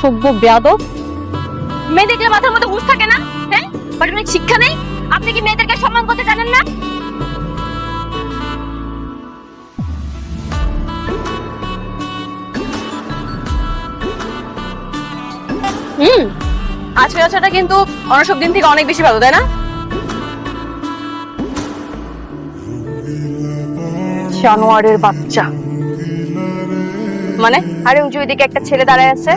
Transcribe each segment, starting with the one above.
অসভ্য বেয়াদব। মেয়েদেরকে মাথার মধ্যে হুঁশ থাকে না? হ্যাঁ, পারিবারিক শিক্ষা নেই? আপনি কি মেয়েদেরকে সম্মান করতে জানেন না? আজকের আচারটা কিন্তু অন্য সব দিন থেকে অনেক বেশি ভালো, তাই না? জানোয়ারের বাচ্চা মানে? আরে উঁচু দিকে একটা ছেলে দাঁড়ায় আছে,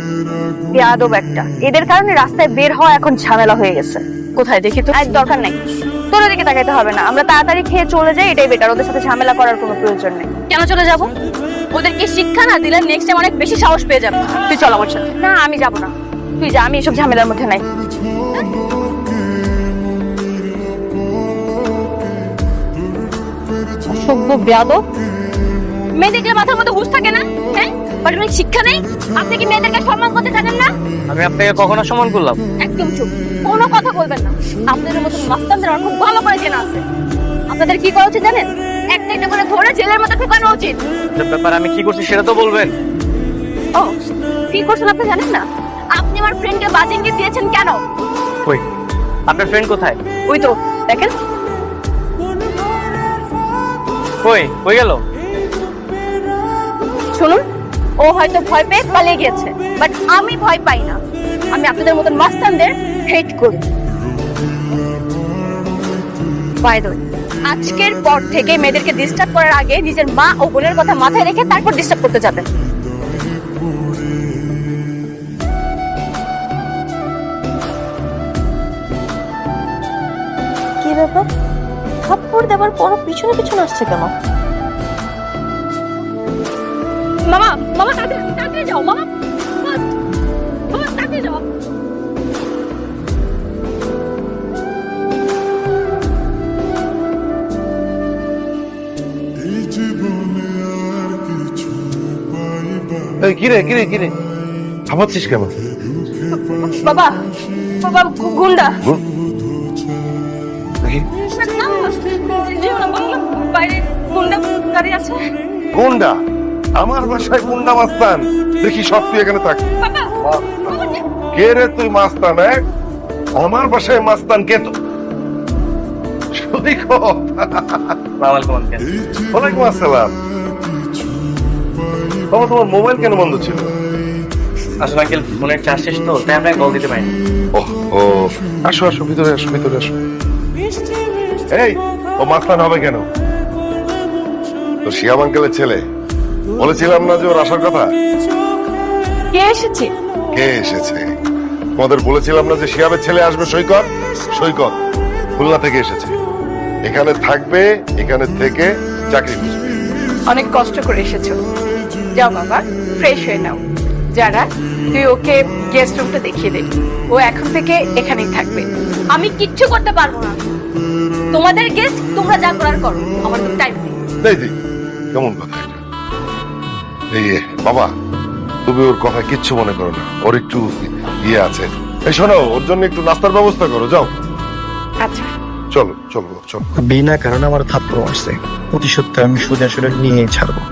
বেয়াদব একটা। এদের কারণে রাস্তায় বের হওয়া এখন ঝামেলা হয়ে গেছে। কোথায় দেখি তো? আর দরকার নাই, তোর দিকে তাকাইতে হবে না। আমরা তাড়াতাড়ি খেয়ে চলে যাই, এটাই বেটার। ওদের সাথে ঝামেলা করার কোনো প্রয়োজন নেই। কেন চলে যাব? ওদেরকে শিক্ষা না দিলে নেক্সট টাইম অনেক বেশি সাহস পেয়ে যাবে। তুই চল আমার সাথে। না, আমি যাব না, তুই যা। আমি এসব ঝামেলার মধ্যে নাই। অসভ্য বেয়াদব। মেয়েদেরকে মাথার মধ্যে হুঁশ থাকে না? হ্যাঁ, পারিবারিক শিক্ষা নেই? আপনি কি মেয়েদেরকে সম্মান করতে জানেন না? আমি আপনাকে কখনো সম্মান করলাম? একদম চুপ, কোনো কথা বলবেন না। আপনাদের মতন মাস্তানদের আমার খুব ভালো করে চেনা আছে। আপনাদের কি করা উচিত জানেন? একটা একটা করে ধরে জেলের মধ্যে ঢোকানো উচিত। ব্যাপার আমি কি করছি সেটা তো বলবেন। ও, কি করছেন আপনি জানেন না? আপনি আমার ফ্রেন্ডকে বাজি ইঙ্গিত দিয়েছেন কেন? কই আপনার ফ্রেন্ড কোথায়? ওই তো দেখেন। কই কই গেল? শুনুন, ও হয়তো ভয় পেয়ে পালিয়ে গেছে, বাট আমি ভয় পাই না। আমি আপনাদের মতন মাস্তানদের হেট করি। বাই দ্য ওয়ে, আজকের পর থেকে মেয়েদেরকে ডিস্টার্ব করার আগে নিজের মা ও বোনের কথা মাথায় রেখে তারপর ডিস্টার্ব করতে যাবেন। কি ব্যাপার? থাপ্পড় দেওয়ার পর পিছনে পিছনে আসছে কেন? মামা, মামা তাড়াতাড়ি যাও মামা, ফাস্ট মামা, তাড়াতাড়ি যাও। কিরে কিরে কিরে থামাচ্ছিস কেন? বাবা, বাবা গুন্ডা। দেখি বাইরে গুন্ডা দাঁড়িয়ে আছে। গুন্ডা? আমার বাসায় গুন্ডা মাস্তান? দেখি সব তুই এখানে থাক। বাবা, কে রে তুই মাস্তান? আমার বাসায় মাস্তান কে? তো ওয়ালাইকুম আসসালাম। বাবা, তোমার মোবাইল কেন বন্ধ ছিল? আসলে আঙ্কেল ফোনের চার্জ শেষ তো, তাই আপনাকে কল দিতে পারিনি। ও, আসো আসো, ভিতরে আসো, ভিতরে আসো। এই, ও মাস্তান হবে কেন? তো শিয়াম আঙ্কেলের ছেলে। বলেছিলাম না যে ওর আসার কথা? কে এসেছে? কে এসেছে? তোমাদের বলেছিলাম না যে শিয়ামের ছেলে আসবে? সৈকত, সৈকত খুলনা থেকে এসেছে। এখানে থাকবে, এখানে থেকে চাকরি খুঁজবে। অনেক কষ্ট করে এসেছো। যাও বাবা, ফ্রেশ হয়ে নাও। যারা, তুই ওকে গেস্ট রুমটা দেখিয়ে দে। ও এখন থেকে এখানেই থাকবে। আমি কিচ্ছু করতে পারবো না। তোমাদের গেস্ট, তোমরা যা করার করো, আমার তো টাইম নেই। এই যে কেমন কথা এটা? এই বাবা, তুমি ওর কথা কিচ্ছু মনে করো না। ওর একটু ইয়ে আছে। এই শোনো, ওর জন্য একটু নাস্তার ব্যবস্থা করো, যাও। আচ্ছা, চলো চলো চলো। বিনা কারণে আমার থাপ্পড় মারছে, প্রতিশোধটা আমি সোজা নিয়ে ছাড়বো।